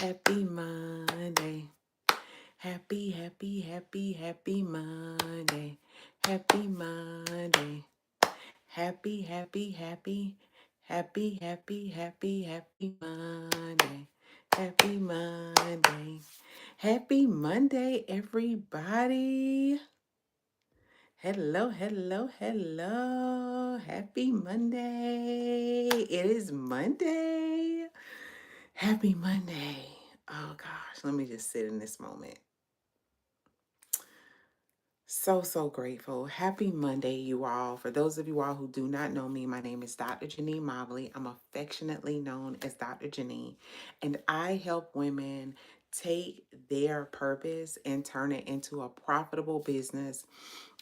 Happy Monday. Happy, happy, happy, happy Monday. Happy Monday. Happy, happy, happy, happy, happy, happy, happy Monday. Happy Monday. Happy Monday, everybody. Hello, hello, hello. Happy Monday. It is Monday. Happy Monday. Oh gosh, let me just sit in this moment. So grateful. Happy Monday, you all. For those of you all who do not know me, my name is Dr. JaNee Mobley. I'm affectionately known as Dr. JaNee, and I help women take their purpose and turn it into a profitable business,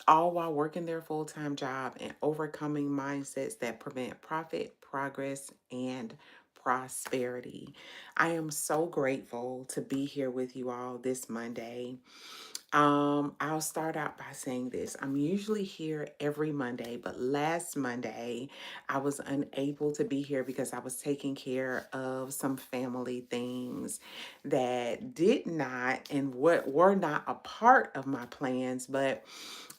all while working their full-time job and overcoming mindsets that prevent profit, progress, and prosperity. I am so grateful to be here with you all this Monday. I'll start out by saying this. I'm usually here every Monday, but last Monday I was unable to be here because I was taking care of some family things that did not and what were not a part of my plans, but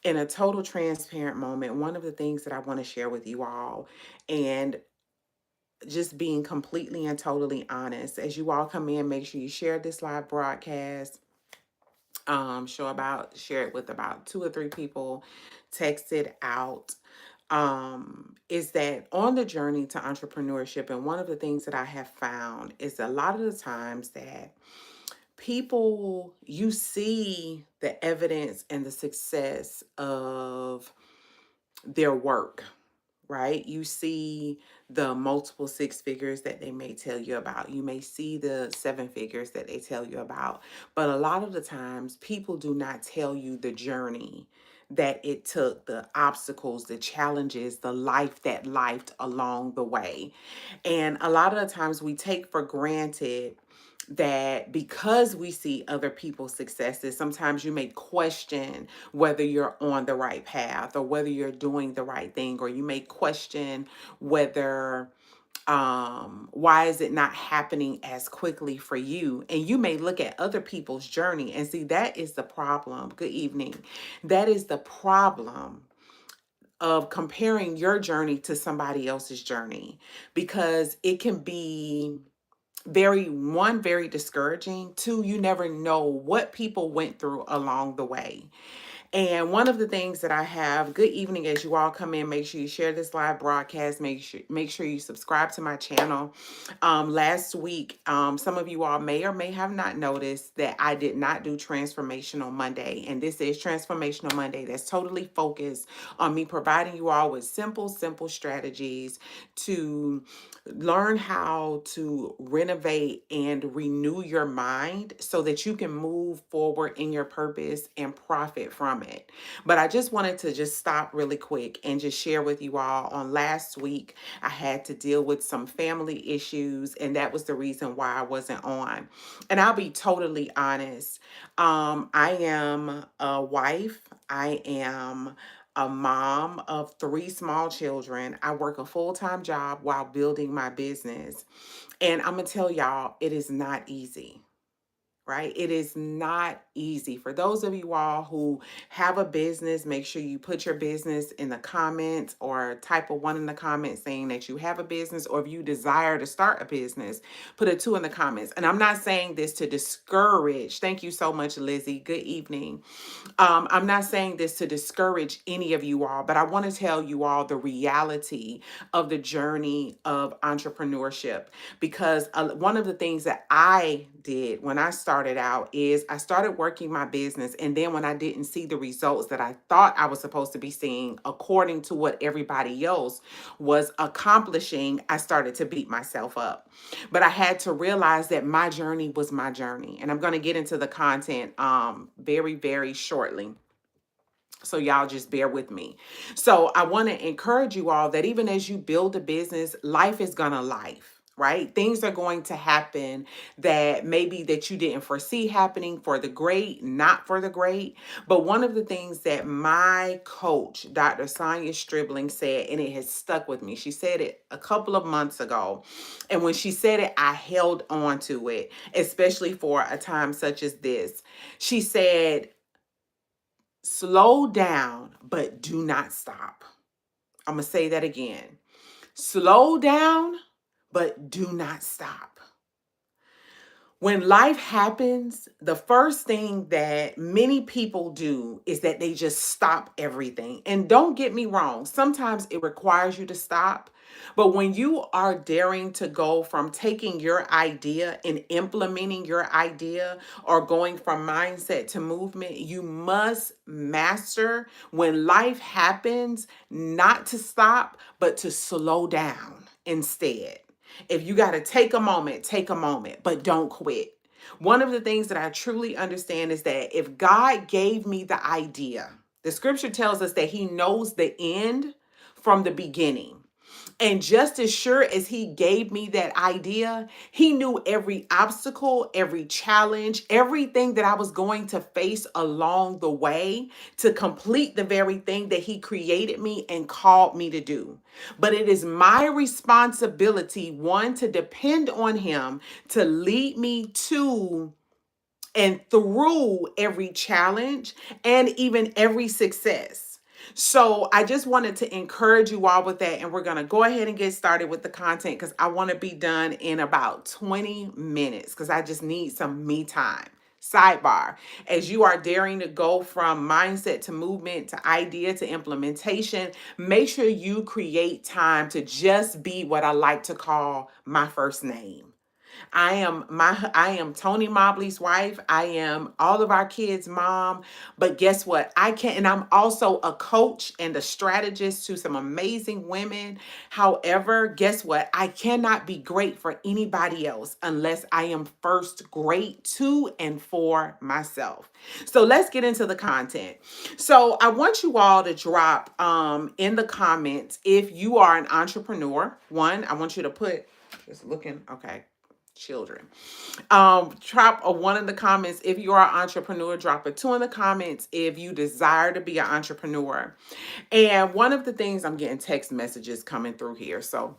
in a total transparent moment, one of the things that I want to share with you all, and just being completely and totally honest, as you all come in, make sure you share this live broadcast, share it with about 2 or 3 people, text it out. Is that on the journey to entrepreneurship, and one of the things that I have found is a lot of the times that people, you see the evidence and the success of their work, right? You see the multiple six figures that they may tell you about. You may see the 7 figures that they tell you about. But a lot of the times, people do not tell you the journey that it took, the obstacles, the challenges, the life that lifed along the way. And a lot of the times, we take for granted that because we see other people's successes, sometimes you may question whether you're on the right path or whether you're doing the right thing, or you may question whether why is it not happening as quickly for you. And you may look at other people's journey and see that is the problem. Good evening. That is the problem of comparing your journey to somebody else's journey, because it can be very discouraging. Two, you never know what people went through along the way. And one of the things that I have, good evening, as you all come in, make sure you share this live broadcast. Make sure you subscribe to my channel. Last week, some of you all may or may have not noticed that I did not do Transformational Monday. And this is Transformational Monday. That's totally focused on me providing you all with simple strategies to learn how to renovate and renew your mind so that you can move forward in your purpose and profit from it. But I just wanted to just stop really quick and just share with you all, on last week, I had to deal with some family issues, and that was the reason why I wasn't on. And I'll be totally honest. I am a wife. I am a mom of 3 small children. I work a full-time job while building my business. And I'm going to tell y'all, it is not easy, right? It is not easy. For those of you all who have a business, make sure you put your business in the comments, or type a 1 in the comments saying that you have a business, or if you desire to start a business, put a 2 in the comments. And I'm not saying this to discourage. Thank you so much, Lizzie. Good evening. I'm not saying this to discourage any of you all, but I want to tell you all the reality of the journey of entrepreneurship. Because one of the things that I did when I started out is I started working my business. And then when I didn't see the results that I thought I was supposed to be seeing according to what everybody else was accomplishing, I started to beat myself up. But I had to realize that my journey was my journey. And I'm going to get into the content very shortly. So y'all just bear with me. So I want to encourage you all that even as you build a business, life is going to life. right? Things are going to happen that maybe that you didn't foresee happening, for the great, not for the great. But one of the things that my coach, Dr. Sonia Stribling, said, and it has stuck with me, she said it a couple of months ago. And when she said it, I held on to it, especially for a time such as this. She said, slow down, but do not stop. I'm going to say that again. Slow down, but do not stop. When life happens, the first thing that many people do is that they just stop everything. And don't get me wrong, sometimes it requires you to stop. But when you are daring to go from taking your idea and implementing your idea, or going from mindset to movement, you must master, when life happens, not to stop, but to slow down instead. If you got to take a moment, but don't quit. One of the things that I truly understand is that if God gave me the idea, the scripture tells us that he knows the end from the beginning. And just as sure as he gave me that idea, he knew every obstacle, every challenge, everything that I was going to face along the way to complete the very thing that he created me and called me to do. But it is my responsibility, one, to depend on him to lead me to and through every challenge and even every success. So I just wanted to encourage you all with that. And we're going to go ahead and get started with the content, because I want to be done in about 20 minutes because I just need some me time. Sidebar: as you are daring to go from mindset to movement to idea to implementation, make sure you create time to just be what I like to call my first name. I am Tony Mobley's wife. I am all of our kids' mom. But guess what? And I'm also a coach and a strategist to some amazing women. However, guess what? I cannot be great for anybody else unless I am first great to and for myself. So let's get into the content. So I want you all to drop in the comments if you are an entrepreneur. One, I want you to put, just looking, okay, children. Drop a one in the comments if you are an entrepreneur. Drop a two in the comments if you desire to be an entrepreneur. And one of the things, I'm getting text messages coming through here, so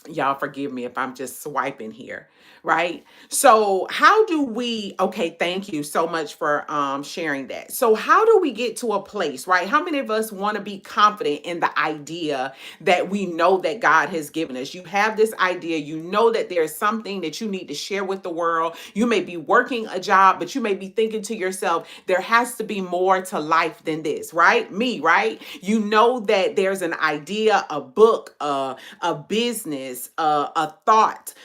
y'all forgive me if I'm just swiping here, right? So how do we, okay, thank you so much for sharing that. So how do we get to a place, right? How many of us want to be confident in the idea that we know that God has given us? You have this idea, you know that there's something that you need to share with the world. You may be working a job, but you may be thinking to yourself, there has to be more to life than this, right? Me, right? You know that there's an idea, a book, a business, a thought,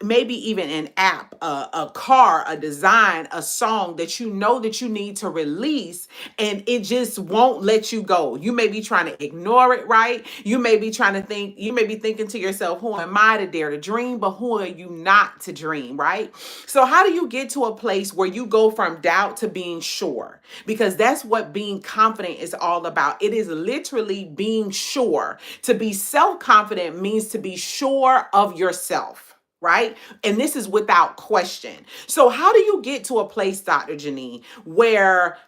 maybe even an app, a car, a design, a song that you know that you need to release, and it just won't let you go. You may be trying to ignore it, right? You may be thinking to yourself, who am I to dare to dream? But who are you not to dream, right? So how do you get to a place where you go from doubt to being sure? Because that's what being confident is all about. It is literally being sure. To be self-confident means to be sure of yourself, right? And this is without question. So how do you get to a place, Dr. JaNee,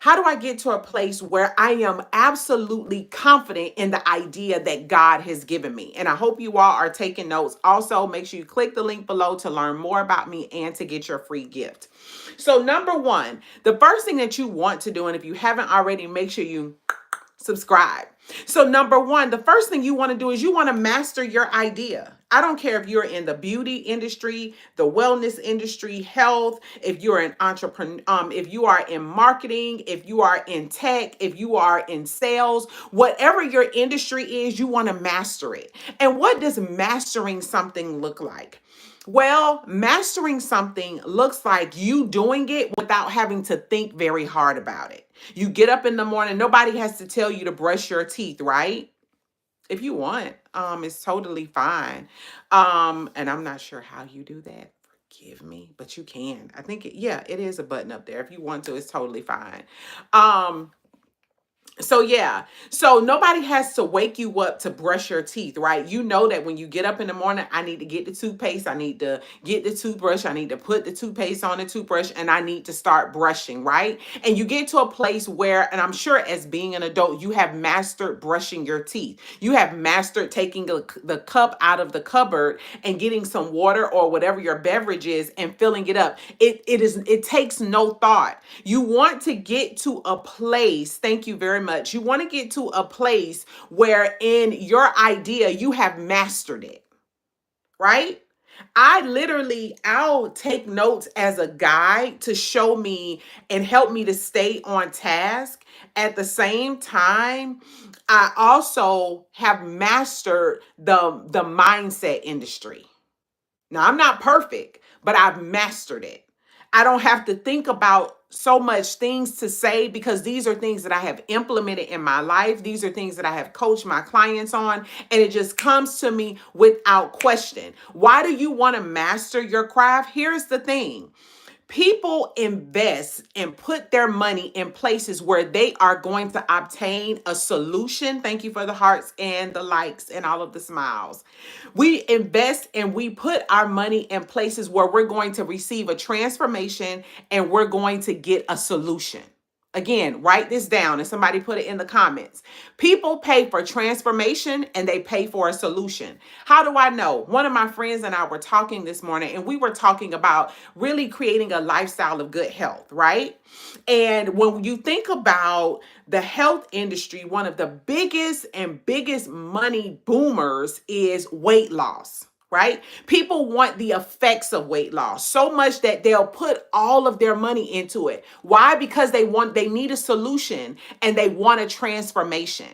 how do I get to a place where I am absolutely confident in the idea that God has given me? And I hope you all are taking notes. Also, make sure you click the link below to learn more about me and to get your free gift. So number one, the first thing that you want to do, and if you haven't already, make sure you subscribe. So number one, the first thing you want to do is you want to master your idea. I don't care if you're in the beauty industry, the wellness industry, health, if you're an entrepreneur, if you are in marketing, if you are in tech, if you are in sales, whatever your industry is, you want to master it. And what does mastering something look like? Well, mastering something looks like you doing it without having to think very hard about it. You get up in the morning, nobody has to tell you to brush your teeth, right? If you want, it's totally fine. And I'm not sure how you do that. Forgive me, but you can. I think yeah, it is a button up there. If you want to, it's totally fine. Um, So yeah, so nobody has to wake you up to brush your teeth, right? You know that when you get up in the morning, I need to get the toothpaste, I need to get the toothbrush, I need to put the toothpaste on the toothbrush, and I need to start brushing, right? And you get to a place where, and I'm sure as being an adult, you have mastered brushing your teeth. You have mastered taking the cup out of the cupboard and getting some water or whatever your beverage is and filling it up. It takes no thought. You want to get to a place, thank you very much. You want to get to a place where in your idea you have mastered it, right? I'll take notes as a guide to show me and help me to stay on task. At the same time, I also have mastered the mindset industry. Now, I'm not perfect, but I've mastered it. I don't have to think about so much things to say because these are things that I have implemented in my life. These are things that I have coached my clients on, and it just comes to me without question. Why do you want to master your craft? Here's the thing. People invest and put their money in places where they are going to obtain a solution. Thank you for the hearts and the likes and all of the smiles. We invest and we put our money in places where we're going to receive a transformation and we're going to get a solution. Again, write this down and somebody put it in the comments. People pay for transformation and they pay for a solution. How do I know? One of my friends and I were talking this morning and we were talking about really creating a lifestyle of good health, right? And when you think about the health industry, one of the biggest money boomers is weight loss. Right? People want the effects of weight loss so much that they'll put all of their money into it. Why? Because they need a solution and they want a transformation.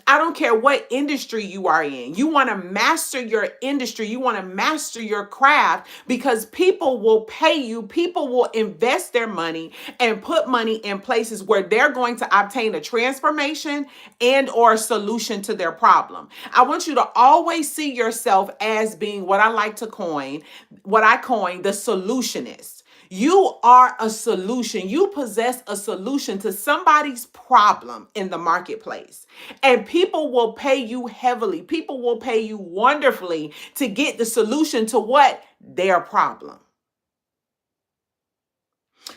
I don't care what industry you are in. You want to master your industry. You want to master your craft because people will pay you. People will invest their money and put money in places where they're going to obtain a transformation and or a solution to their problem. I want you to always see yourself as being what I coin the solutionist. You are a solution. You possess a solution to somebody's problem in the marketplace. And people will pay you heavily. People will pay you wonderfully to get the solution to what? Their problem.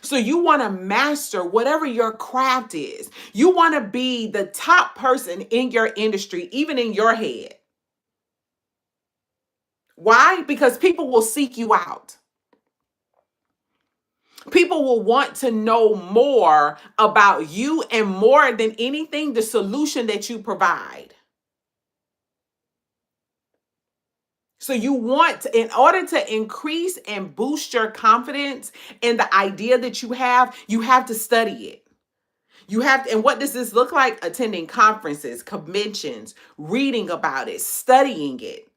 So you want to master whatever your craft is. You want to be the top person in your industry, even in your head. Why? Because people will seek you out. People will want to know more about you and more than anything, the solution that you provide. So you want, in order to increase and boost your confidence in the idea that you have to study it. You have to, and what does this look like? Attending conferences, conventions, reading about it, studying it,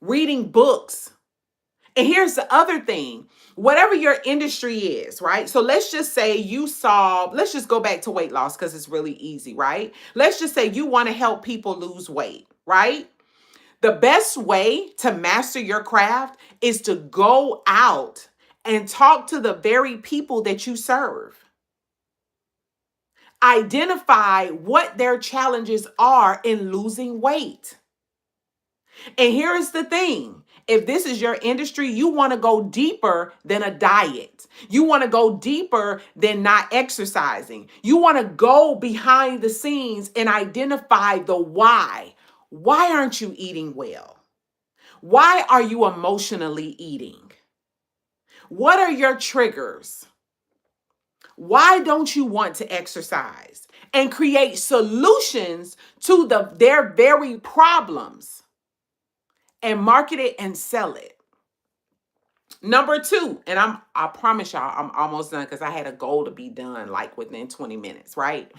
reading books. And here's the other thing. Whatever your industry is, right? So let's just say let's just go back to weight loss because it's really easy, right? Let's just say you want to help people lose weight, right? The best way to master your craft is to go out and talk to the very people that you serve. Identify what their challenges are in losing weight. And here's the thing. If this is your industry, you want to go deeper than a diet. You want to go deeper than not exercising. You want to go behind the scenes and identify the why. Why aren't you eating well? Why are you emotionally eating? What are your triggers? Why don't you want to exercise? And create solutions to their very problems and market it and sell it. Number two, and I promise y'all I'm almost done because I had a goal to be done like within 20 minutes, right?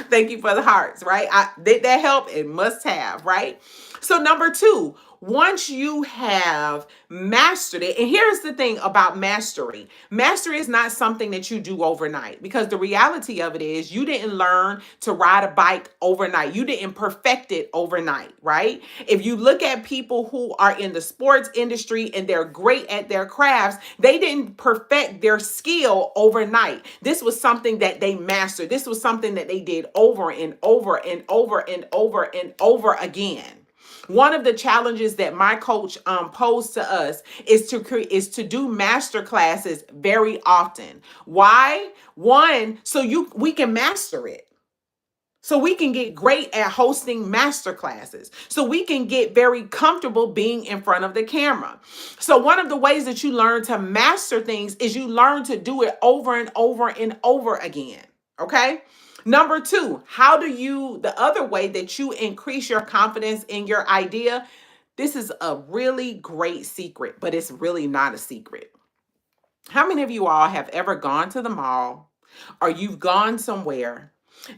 Thank you for the hearts, right? Did that help? It must have, right? So number two, Once you have mastered it, and here's the thing about mastery. Mastery is not something that you do overnight, because the reality of it is you didn't learn to ride a bike overnight. You didn't perfect it overnight, right? If you look at people who are in the sports industry and they're great at their crafts, they didn't perfect their skill overnight. This was something that they mastered. This was something that they did over and over and over and over and over again. One of the challenges that my coach posed to us is to do master classes very often. Why? One, so we can master it. So we can get great at hosting master classes. So we can get very comfortable being in front of the camera. So one of the ways that you learn to master things is you learn to do it over and over and over again. Okay? Number two, the other way that you increase your confidence in your idea, this is a really great secret, but it's really not a secret. How many of you all have ever gone to the mall or you've gone somewhere,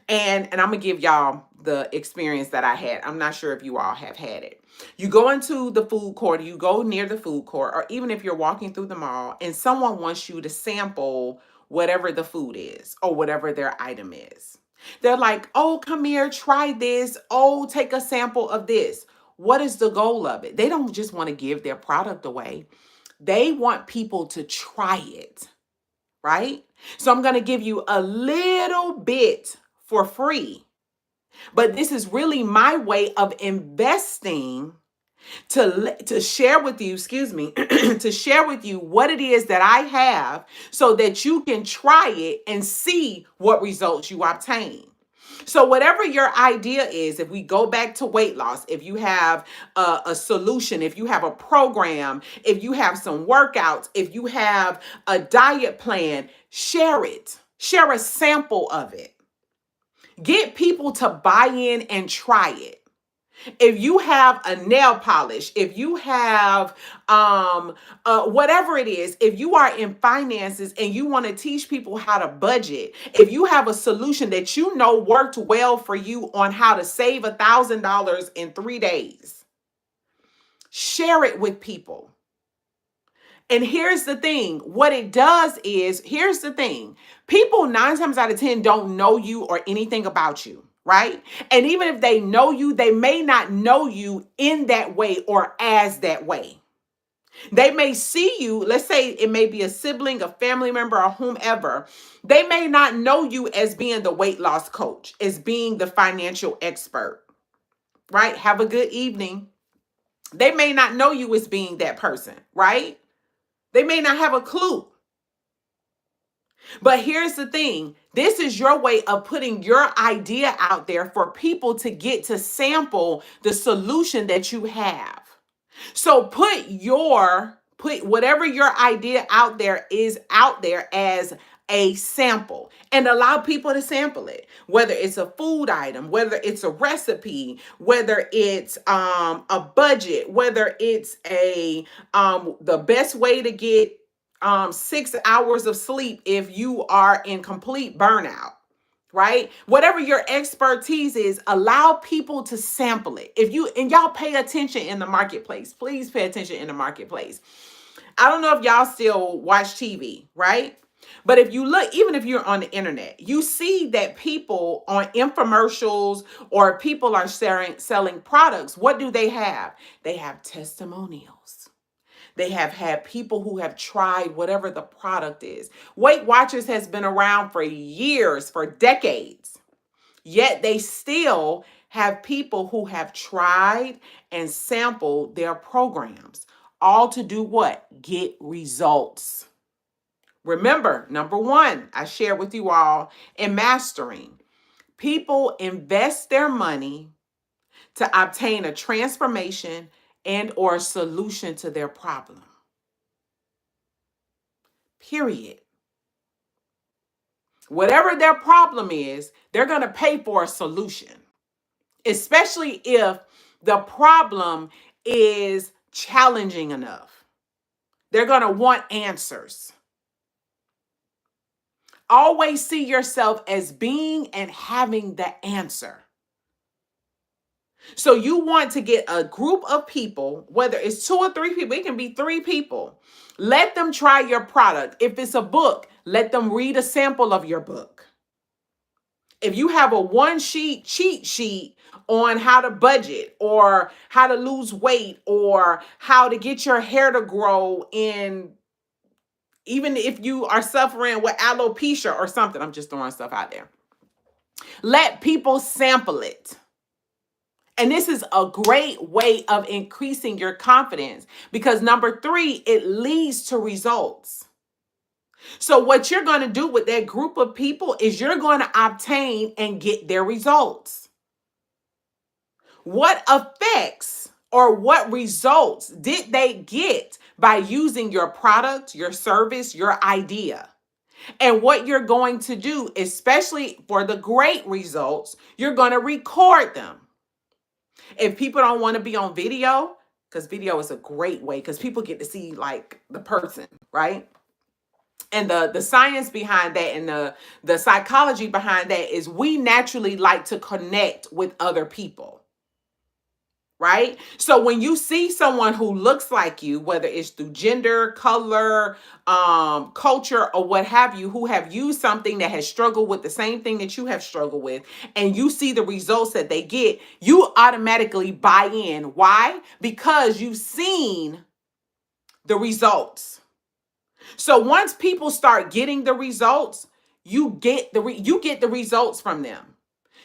and I'm gonna give y'all the experience that I had. I'm not sure if you all have had it. You go into the food court, you go near the food court, or even if you're walking through the mall and someone wants you to sample whatever the food is or whatever their item is. They're like, oh, come here, try this. Oh, take a sample of this. What is the goal of it? They don't just want to give their product away. They want people to try it, right? So I'm going to give you a little bit for free. But this is really my way of investing to share with you, excuse me, to share with you what it is that I have so that you can try it and see what results you obtain. So whatever your idea is, if we go back to weight loss, if you have a solution, if you have a program, if you have some workouts, if you have a diet plan, share it. Share a sample of it. Get people to buy in and try it. If you have a nail polish, if you have whatever it is, if you are in finances and you want to teach people how to budget, if you have a solution that you know worked well for you on how to save $1,000 in 3 days, share it with people. And here's the thing, what it does is, here's the thing, people 9 times out of 10 don't know you or anything about you, right? And even if they know you, they may not know you in that way or as that way. They may see you, let's say it may be a sibling, a family member, or whomever. They may not know you as being the weight loss coach, as being the financial expert, right? Have a good evening. They may not know you as being that person, right? They may not have a clue. But here's the thing. This is your way of putting your idea out there for people to get to sample the solution that you have. So put whatever your idea out there is out there as a sample and allow people to sample it, whether it's a food item, whether it's a recipe, whether it's a budget, whether it's a the best way to get 6 hours of sleep if you are in complete burnout, right? Whatever your expertise is, allow people to sample it. And y'all pay attention in the marketplace. Please pay attention in the marketplace. I don't know if y'all still watch TV, right? But if you look, even if you're on the internet, you see that people on infomercials or people are selling products. What do they have? They have testimonials. They have had people who have tried whatever the product is. Weight Watchers has been around for years, for decades. Yet they still have people who have tried and sampled their programs. All to do what? Get results. Remember, number one, I share with you all in mastering. People invest their money to obtain a transformation and or solution to their problem. Period. Whatever their problem is, they're going to pay for a solution, especially if the problem is challenging enough. They're going to want answers. Always see yourself as being and having the answer. So you want to get a group of people, whether it's 2 or 3 people, it can be 3 people. Let them try your product. If it's a book, let them read a sample of your book. If you have a one sheet cheat sheet on how to budget or how to lose weight or how to get your hair to grow in, even if you are suffering with alopecia or something, I'm just throwing stuff out there. Let people sample it. And this is a great way of increasing your confidence because number 3, it leads to results. So what you're going to do with that group of people is you're going to obtain and get their results. What effects or what results did they get by using your product, your service, your idea? And what you're going to do, especially for the great results, you're going to record them. If people don't want to be on video, because video is a great way, because people get to see like the person, right? And the science behind that and the psychology behind that is we naturally like to connect with other people. Right? So when you see someone who looks like you, whether it's through gender, color, culture, or what have you, who have used something that has struggled with the same thing that you have struggled with, and you see the results that they get, you automatically buy in. Why? Because you've seen the results. So once people start getting the results, you get the results from them.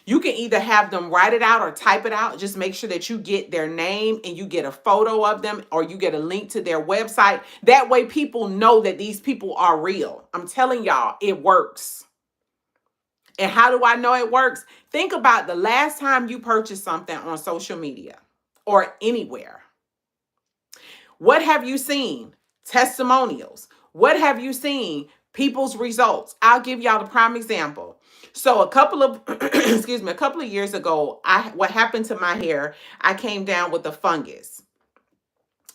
You can either have them write it out or type it out. Just make sure that you get their name and you get a photo of them or you get a link to their website. That way people know that these people are real. I'm telling y'all, it works. And how do I know it works? Think about the last time you purchased something on social media or anywhere. What have you seen? Testimonials. What have you seen? People's results. I'll give y'all the prime example. So a couple of a couple of years ago, what happened to my hair, I came down with a fungus.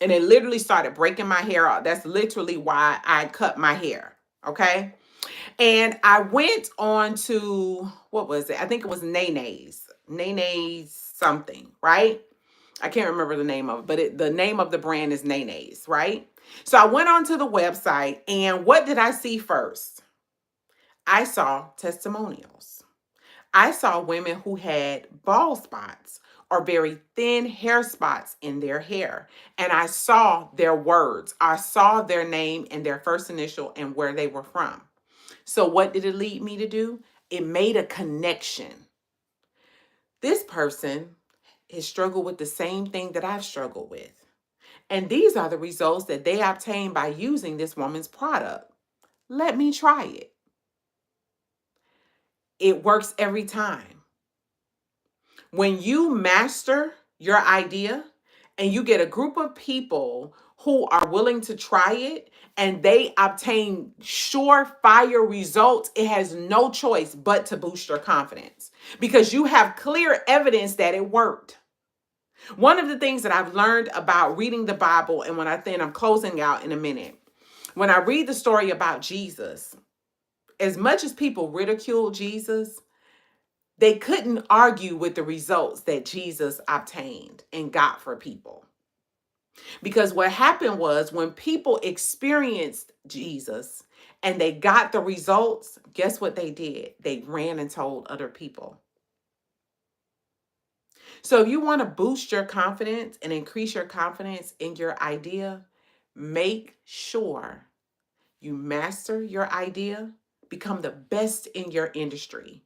And it literally started breaking my hair out. That's literally why I cut my hair. Okay? And I went on to, what was it? I think it was Nene's something, right? I can't remember the name of it, but the name of the brand is Nene's, right? So I went onto the website, and what did I see first? I saw testimonials. I saw women who had bald spots or very thin hair spots in their hair. And I saw their words. I saw their name and their first initial and where they were from. So what did it lead me to do? It made a connection. This person has struggled with the same thing that I've struggled with. And these are the results that they obtained by using this woman's product. Let me try it. It works every time. When you master your idea and you get a group of people who are willing to try it and they obtain surefire results, it has no choice but to boost your confidence because you have clear evidence that it worked. One of the things that I've learned about reading the Bible, and when I'm closing out in a minute, when I read the story about Jesus, as much as people ridicule Jesus, they couldn't argue with the results that Jesus obtained and got for people. Because what happened was when people experienced Jesus and they got the results, guess what they did? They ran and told other people. So if you want to boost your confidence and increase your confidence in your idea, make sure you master your idea, become the best in your industry.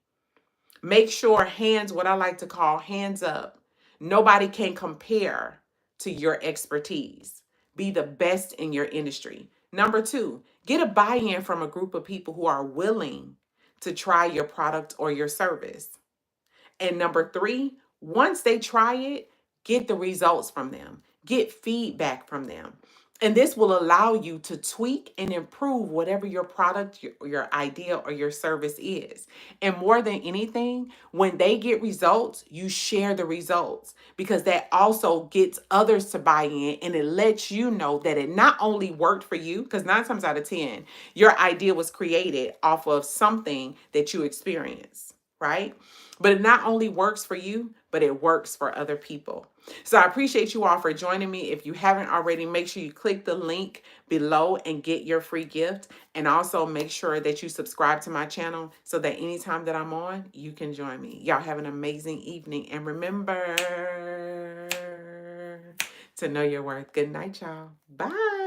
Make sure what I like to call hands up. Nobody can compare to your expertise. Be the best in your industry. Number 2, get a buy-in from a group of people who are willing to try your product or your service. And number 3, once they try it, get the results from them. Get feedback from them. And this will allow you to tweak and improve whatever your product, your idea, or your service is. And more than anything, when they get results, you share the results because that also gets others to buy in and it lets you know that it not only worked for you, because 9 times out of 10, your idea was created off of something that you experienced. right? But it not only works for you, but it works for other people. So I appreciate you all for joining me. If you haven't already, make sure you click the link below and get your free gift. And also make sure that you subscribe to my channel so that anytime that I'm on, you can join me. Y'all have an amazing evening. And remember to know your worth. Good night, y'all. Bye.